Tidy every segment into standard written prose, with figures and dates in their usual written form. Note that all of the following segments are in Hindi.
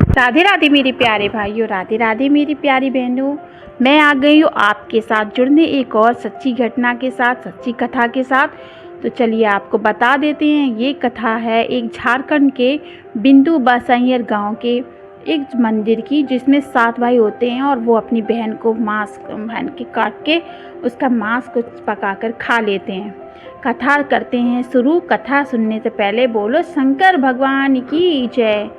राधे राधे मेरे प्यारे भाइयों, राधे राधे मेरी प्यारी बहनों। मैं आ गई हूँ आपके साथ जुड़ने एक और सच्ची घटना के साथ, सच्ची कथा के साथ। तो चलिए आपको बता देते हैं। ये कथा है एक झारखंड के बिंदु बसैयर गांव के एक मंदिर की, जिसमें 7 भाई होते हैं और वो अपनी बहन को बहन के काट के उसका मांस को पकाकर खा लेते हैं। कथा करते हैं शुरू। कथा सुनने से पहले बोलो शंकर भगवान की जय।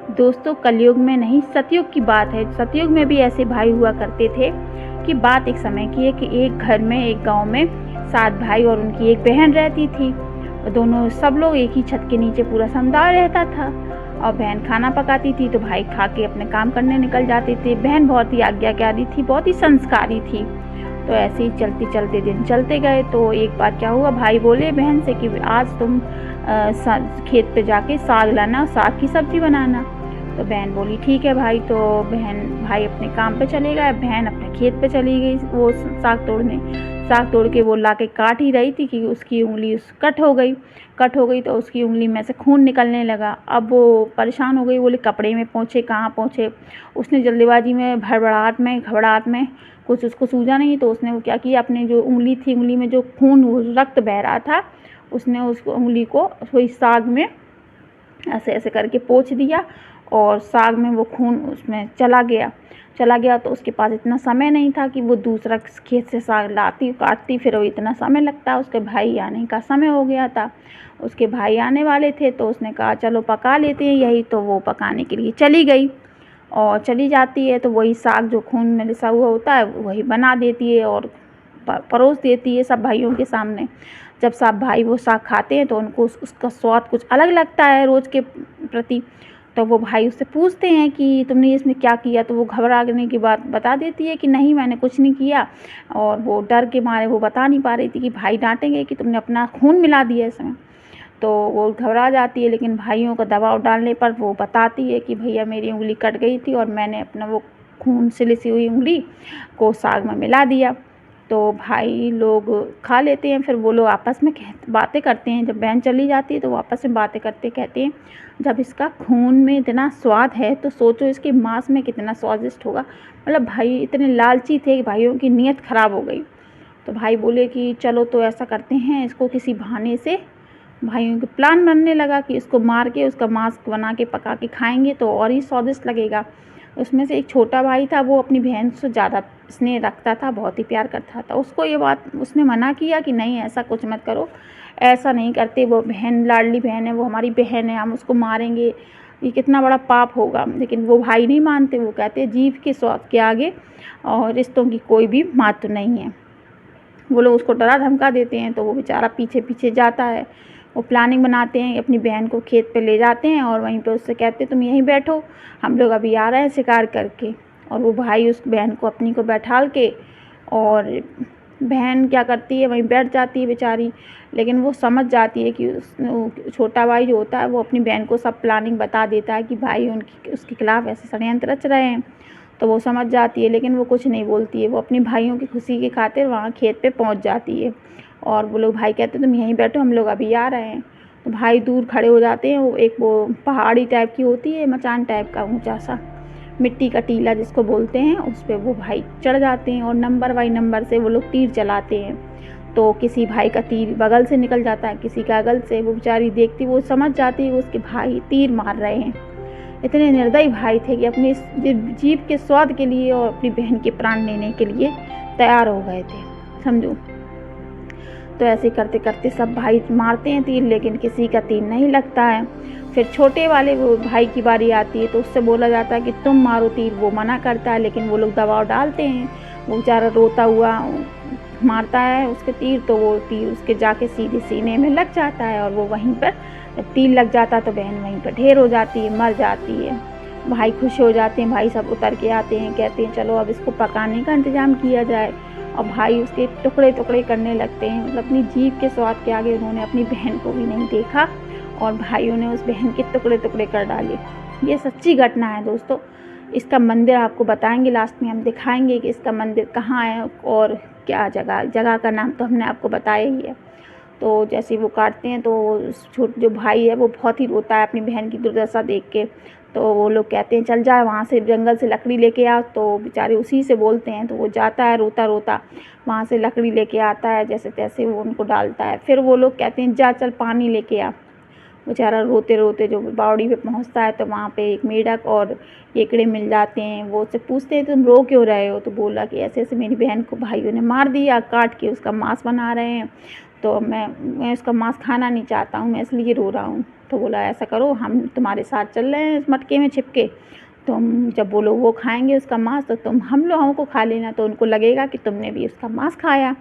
दोस्तों, कलयुग में नहीं, सतयुग की बात है। सतयुग में भी ऐसे भाई हुआ करते थे। कि बात एक समय की है कि एक घर में, एक गांव में 7 भाई और उनकी एक बहन रहती थी। दोनों सब लोग एक ही छत के नीचे पूरा समुदाय रहता था। और बहन खाना पकाती थी तो भाई खा के अपने काम करने निकल जाते थे। बहन बहुत ही आज्ञाकारी थी, बहुत ही संस्कारी थी। तो ऐसे ही चलते चलते दिन चलते गए। तो एक बार क्या हुआ, भाई बोले बहन से कि आज तुम खेत पे जाके साग लाना, साग की सब्जी बनाना। तो बहन बोली ठीक है भाई। तो भाई अपने काम पे चले गए, बहन अपने खेत पे चली गई वो साग तोड़ने। साग तोड़ के वो लाके काट ही रही थी कि उसकी उंगली कट हो गई। तो उसकी उंगली में से खून निकलने लगा। अब वो परेशान हो गई, बोले कपड़े में पोंछे, कहाँ पोंछे। उसने जल्दीबाजी में, घबराहट में कुछ उसको सूझा नहीं। तो उसने वो क्या किया, अपने जो उंगली थी, उंगली में जो रक्त बह रहा था, उसने उस उंगली को वही साग में ऐसे ऐसे करके पोंछ दिया। और साग में वो खून उसमें चला गया। तो उसके पास इतना समय नहीं था कि वो दूसरा खेत से साग लाती, काटती, फिर वो इतना समय लगता। उसके भाई आने का समय हो गया था। उसके भाई आने वाले थे। तो उसने कहा चलो पका लेते हैं यही। तो वो पकाने के लिए चली गई और चली जाती है। तो वही साग जो खून में लिसा हुआ होता है वही बना देती है और परोस देती है सब भाइयों के सामने। जब सब भाई वो साग खाते हैं तो उनको उसका स्वाद कुछ अलग लगता है रोज़ के प्रति। तो वो भाई उससे पूछते हैं कि तुमने इसमें क्या किया। तो वो घबराने की बात बता देती है कि नहीं, मैंने कुछ नहीं किया। और वो डर के मारे वो बता नहीं पा रही थी कि भाई डांटेंगे कि तुमने अपना खून मिला दिया इसमें। तो वो घबरा जाती है, लेकिन भाइयों का दबाव डालने पर वो बताती है कि भैया मेरी उंगली कट गई थी और मैंने अपना वो खून से लिसी हुई उंगली को साग में मिला दिया। तो भाई लोग खा लेते हैं। फिर वो लोग आपस में बातें करते हैं। जब बहन चली जाती है तो वो आपस में बातें करते कहते हैं, जब इसका खून में इतना स्वाद है तो सोचो इसके मांस में कितना स्वादिष्ट होगा। मतलब भाई इतने लालची थे कि भाइयों की नीयत ख़राब हो गई। तो भाई बोले कि चलो तो ऐसा करते हैं, इसको किसी बहाने से, भाइयों के प्लान बनने लगा कि इसको मार के उसका मांस बना के पका के खाएंगे तो और ही स्वादिष्ट लगेगा। उसमें से एक छोटा भाई था, वो अपनी बहन से ज़्यादा स्नेह रखता था, बहुत ही प्यार करता था। उसको ये बात उसने मना किया कि नहीं ऐसा कुछ मत करो, ऐसा नहीं करते, वो बहन लाडली बहन है, वो हमारी बहन है, हम उसको मारेंगे, ये कितना बड़ा पाप होगा। लेकिन वो भाई नहीं मानते। वो कहते जीव के स्वाद के आगे और रिश्तों की कोई भी महत्व नहीं है। वो लोग उसको डरा धमका देते हैं। तो वो बेचारा पीछे पीछे जाता है। वो प्लानिंग बनाते हैं, अपनी बहन को खेत पे ले जाते हैं और वहीं पे उससे कहते हैं तुम यहीं बैठो, हम लोग अभी आ रहे हैं शिकार करके। और वो भाई उस बहन को अपनी को बैठाल के, और बहन क्या करती है, वहीं बैठ जाती है बेचारी। लेकिन वो समझ जाती है कि छोटा भाई जो होता है वो अपनी बहन को सब प्लानिंग बता देता है कि भाई उसके खिलाफ़ ऐसे षड्यंत्र रच रहे हैं। तो वो समझ जाती है, लेकिन वो कुछ नहीं बोलती है। वो अपनी भाइयों की खुशी की खातिर वहाँ खेत पे पहुँच जाती है। और वो लोग भाई कहते हैं तुम यहीं बैठो, हम लोग अभी आ रहे हैं। तो भाई दूर खड़े हो जाते हैं। वो पहाड़ी टाइप की होती है, मचान टाइप का ऊंचा सा मिट्टी का टीला जिसको बोलते हैं, उस पर वो भाई चढ़ जाते हैं और नंबर बाई नंबर से वो लोग तीर चलाते हैं। तो किसी भाई का तीर बगल से निकल जाता है, किसी का अगल से। वो बेचारी देखती, वो समझ जाती है कि उसके भाई तीर मार रहे हैं। इतने निर्दयी भाई थे कि अपने जीभ के स्वाद के लिए और अपनी बहन के प्राण लेने के लिए तैयार हो गए थे, समझो। तो ऐसे करते करते सब भाई मारते हैं तीर, लेकिन किसी का तीर नहीं लगता है। फिर छोटे वाले वो भाई की बारी आती है। तो उससे बोला जाता है कि तुम मारो तीर। वो मना करता है, लेकिन वो लोग दबाव डालते हैं। वो बेचारा रोता हुआ मारता है उसके तीर। तो वो तीर उसके जाके सीधे सीने में लग जाता है और वो वहीं पर, जब तीर लग जाता है तो बहन वहीं पर ढेर हो जाती है, मर जाती है। भाई खुश हो जाते हैं, भाई सब उतर के आते हैं, कहते हैं चलो अब इसको पकाने का इंतज़ाम किया जाए। और भाई उसके टुकड़े टुकड़े करने लगते हैं। मतलब अपनी जीभ के स्वाद के आगे उन्होंने अपनी बहन को भी नहीं देखा और भाइयों ने उस बहन के टुकड़े टुकड़े कर डाले। ये सच्ची घटना है दोस्तों। इसका मंदिर आपको बताएंगे, लास्ट में हम दिखाएंगे कि इसका मंदिर कहाँ है और क्या जगह का नाम तो हमने आपको बताया ही है। तो जैसे ही वो काटते हैं तो जो भाई है वो बहुत ही रोता है अपनी बहन की दुर्दशा देख के। तो वो लोग कहते हैं चल जा वहाँ से जंगल से लकड़ी लेके आ, तो बेचारे उसी से बोलते हैं। तो वो जाता है रोता रोता, वहाँ से लकड़ी लेके आता है, जैसे तैसे वो उनको डालता है। फिर वो लोग कहते हैं जा चल पानी लेके आ। बेचारा रोते रोते जो बावड़ी पे पहुँचता है तो वहाँ पे एक मेढक और केकड़े मिल जाते हैं। वो उससे पूछते हैं तुम रो क्यों रहे हो? तो बोला कि ऐसे ऐसे मेरी बहन को भाइयों ने मार दिया, काट के उसका मांस बना रहे हैं, तो मैं उसका मांस खाना नहीं चाहता हूँ, मैं इसलिए रो रहा हूँ। तो बोला ऐसा करो, हम तुम्हारे साथ चल रहे हैं इस मटके में छिप के, तुम जब बोलो वो खाएंगे उसका मांस तो तुम हम लोगों को खा लेना, तो उनको लगेगा कि तुमने भी उसका मांस खाया,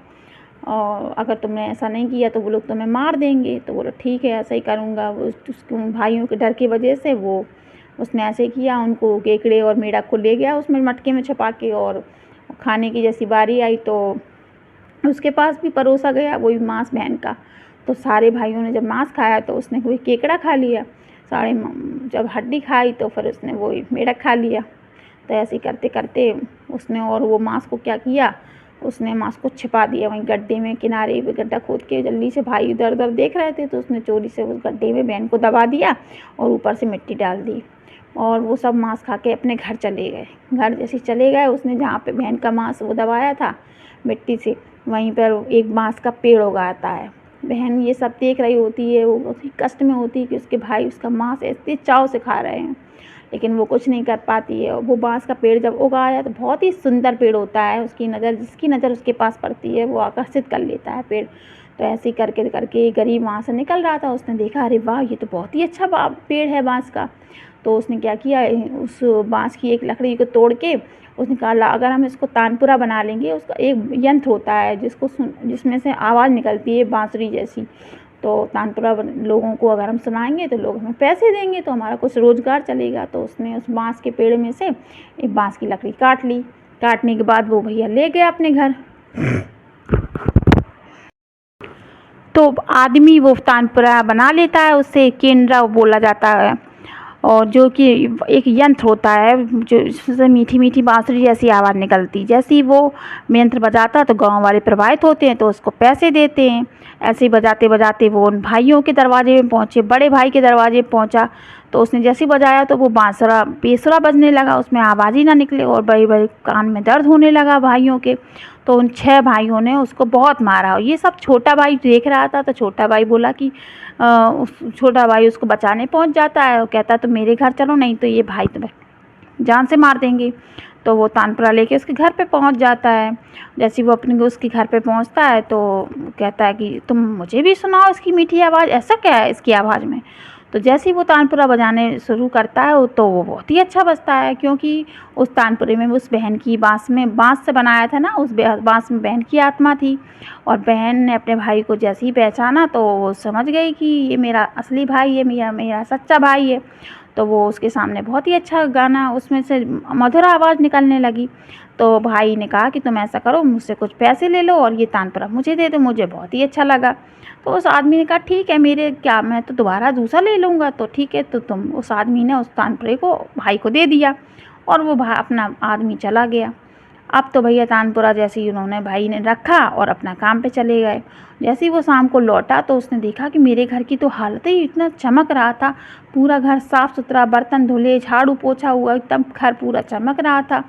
और अगर तुमने ऐसा नहीं किया तो वो लोग तुम्हें मार देंगे। तो बोलो ठीक है ऐसा ही करूँगा। उसके भाइयों के डर की वजह से उसने ऐसे किया, उनको केकड़े और मेढक को ले गया उसमें मटके में छुपा के, और खाने की जैसी बारी आई तो उसके पास भी परोसा गया वही मांस बहन का। तो सारे भाइयों ने जब मांस खाया तो उसने वही केकड़ा खा लिया, जब हड्डी खाई तो फिर उसने वही मेढक खा लिया। तो ऐसे करते करते उसने और वो मांस को क्या किया, उसने मांस को छिपा दिया वहीं गड्ढे में, किनारे पे गड्ढा खोद के। जल्दी से भाई इधर उधर देख रहे थे तो उसने चोरी से उस गड्ढे में बहन को दबा दिया और ऊपर से मिट्टी डाल दी, और वो सब मांस खा के अपने घर चले गए। घर जैसे चले गए, उसने जहाँ पे बहन का मांस वो दबाया था मिट्टी से, वहीं पर एक बांस का पेड़ उगाता है। बहन ये सब देख रही होती है, वो बहुत ही कष्ट में होती है कि उसके भाई उसका मांस इतने चाव से खा रहे हैं, लेकिन वो कुछ नहीं कर पाती है। वो बांस का पेड़ जब उगाया तो बहुत ही सुंदर पेड़ होता है, जिसकी नज़र उसके पास पड़ती है वो आकर्षित कर लेता है पेड़। तो ऐसे ही करके करके गरीब वहाँ से निकल रहा था, उसने देखा अरे वाह ये तो बहुत ही अच्छा पेड़ है बांस का। तो उसने क्या किया, उस बांस की एक लकड़ी को तोड़ के उसने कहा अगर हम इसको तानपुरा बना लेंगे, उसका एक यंत्र होता है जिसमें से आवाज़ निकलती है बांसुरी जैसी, तो तानपुरा लोगों को अगर हम सुनाएंगे तो लोग हमें पैसे देंगे, तो हमारा कुछ रोज़गार चलेगा। तो उसने उस बांस के पेड़ में से एक बांस की लकड़ी काट ली। काटने के बाद वो भैया ले गया अपने घर। तो आदमी वो तानपुरा बना लेता है, उससे केंद्रा बोला जाता है, और जो कि एक यंत्र होता है जो जिससे मीठी मीठी बांसुरी जैसी आवाज़ निकलती। जैसे ही वो यंत्र बजाता है तो गांव वाले प्रभावित होते हैं, तो उसको पैसे देते हैं। ऐसे ही बजाते बजाते वो उन भाइयों के दरवाजे में पहुँचे, बड़े भाई के दरवाजे में पहुँचा। तो उसने जैसे ही बजाया तो वो बांसुरा बेसुरा बजने लगा, उसमें आवाज़ ही ना निकले, और बड़े बड़े कान में दर्द होने लगा भाइयों के। तो उन 6 भाइयों ने उसको बहुत मारा। ये सब छोटा भाई देख रहा था, तो छोटा भाई बोला कि छोटा भाई उसको बचाने पहुंच जाता है और कहता तो मेरे घर चलो, नहीं तो ये भाई तुम्हें जान से मार देंगे। तो वो तानपुरा लेके उसके घर पे पहुंच जाता है। जैसे वो उसके घर पे पहुंचता है तो कहता है कि तुम मुझे भी सुनाओ इसकी मीठी आवाज़, ऐसा क्या है इसकी आवाज़ में। तो जैसे ही वो तानपुरा बजाने शुरू करता है तो वो बहुत ही अच्छा बजता है, क्योंकि उस तानपुरे में उस बहन की बांस से बनाया था ना, उस बांस में बहन की आत्मा थी। और बहन ने अपने भाई को जैसे ही पहचाना तो वो समझ गई कि ये मेरा असली भाई है, मेरा सच्चा भाई है। तो वो उसके सामने बहुत ही अच्छा गाना, उसमें से मधुर आवाज़ निकलने लगी। तो भाई ने कहा कि तुम ऐसा करो, मुझसे कुछ पैसे ले लो और ये तानपुरा मुझे दे दो, मुझे बहुत ही अच्छा लगा। तो उस आदमी ने कहा ठीक है, मैं तो दोबारा दूसरा ले लूँगा। तो ठीक है, तो उस आदमी ने उस तानपुरे को भाई को दे दिया, और वो अपना आदमी चला गया। अब तो भैया तानपुरा जैसे ही उन्होंने भाई ने रखा और अपना काम पे चले गए। जैसे ही वो शाम को लौटा तो उसने देखा कि मेरे घर की तो हालत ही इतना चमक रहा था, पूरा घर साफ़ सुथरा, बर्तन धुले, झाड़ू पोछा हुआ, एकदम घर पूरा चमक रहा था।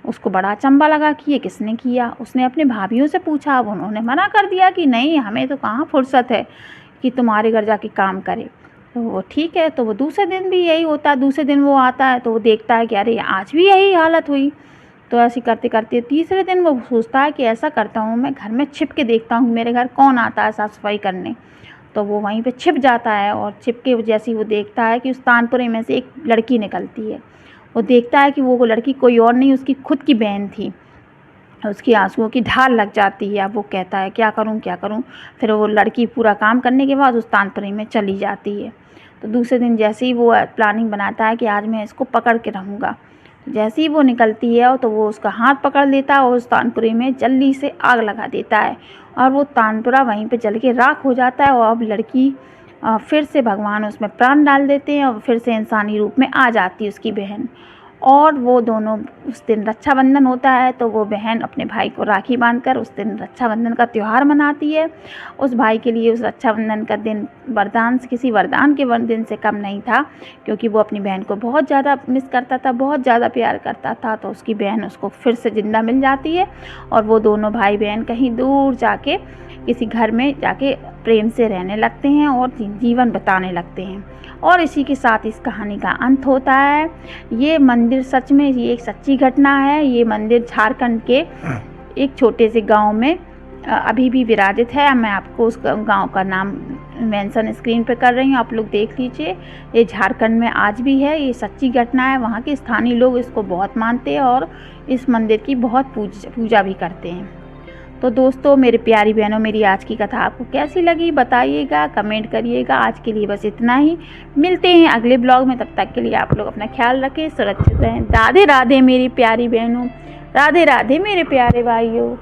उसको बड़ा अचंभा लगा कि ये किसने किया। उसने अपने भाभीयों से पूछा, अब उन्होंने मना कर दिया कि नहीं, हमें तो कहाँ फुर्सत है कि तुम्हारे घर जाके काम करे। तो वो ठीक है, तो वो दूसरे दिन भी यही होता है। दूसरे दिन वो आता है तो वो देखता है कि अरे आज भी यही हालत हुई। तो ऐसे करते करते तीसरे दिन वो सोचता है कि ऐसा करता हूँ, मैं घर में छिप के देखता हूँ मेरे घर कौन आता है साफ़ सफाई करने। तो वो वहीं पे छिप जाता है, और छिप के जैसे ही वो देखता है कि उस तानपुरे में से एक लड़की निकलती है। वो देखता है कि वो लड़की कोई और नहीं, उसकी खुद की बहन थी। उसकी आंसुओं की ढाल लग जाती है। अब वो कहता है क्या करूं क्या करूं। फिर वो लड़की पूरा काम करने के बाद उस तानपुरे में चली जाती है। तो दूसरे दिन जैसे ही वो प्लानिंग बनाता है कि आज मैं इसको पकड़ के रहूँगा, जैसे ही वो निकलती है तो वो उसका हाथ पकड़ लेता है और उस तानपुरे में जल्दी से आग लगा देता है, और वो तानपुरा वहीं पे जल के राख हो जाता है। और अब लड़की फिर से भगवान उसमें प्राण डाल देते हैं और फिर से इंसानी रूप में आ जाती है उसकी बहन। और वो दोनों उस दिन रक्षाबंधन होता है तो वो बहन अपने भाई को राखी बांधकर उस दिन रक्षाबंधन का त्यौहार मनाती है। उस भाई के लिए उस रक्षाबंधन का दिन किसी वरदान के दिन से कम नहीं था, क्योंकि वो अपनी बहन को बहुत ज़्यादा मिस करता था, बहुत ज़्यादा प्यार करता था। तो उसकी बहन उसको फिर से ज़िंदा मिल जाती है और वो दोनों भाई बहन कहीं दूर जाके किसी घर में जाके प्रेम से रहने लगते हैं और जीवन बिताने लगते हैं। और इसी के साथ इस कहानी का अंत होता है। ये मंदिर सच में ये एक सच्ची घटना है। ये मंदिर झारखंड के एक छोटे से गांव में अभी भी विराजित है। मैं आपको उस गांव का नाम मेंशन स्क्रीन पर कर रही हूँ, आप लोग देख लीजिए। ये झारखंड में आज भी है, ये सच्ची घटना है। वहाँ के स्थानीय लोग इसको बहुत मानते हैं और इस मंदिर की बहुत पूजा भी करते हैं। तो दोस्तों, मेरे प्यारी बहनों, मेरी आज की कथा आपको कैसी लगी बताइएगा, कमेंट करिएगा। आज के लिए बस इतना ही, मिलते हैं अगले ब्लॉग में। तब तक के लिए आप लोग अपना ख्याल रखें, सुरक्षित रहें। राधे राधे मेरी प्यारी बहनों, राधे राधे मेरे प्यारे भाइयों।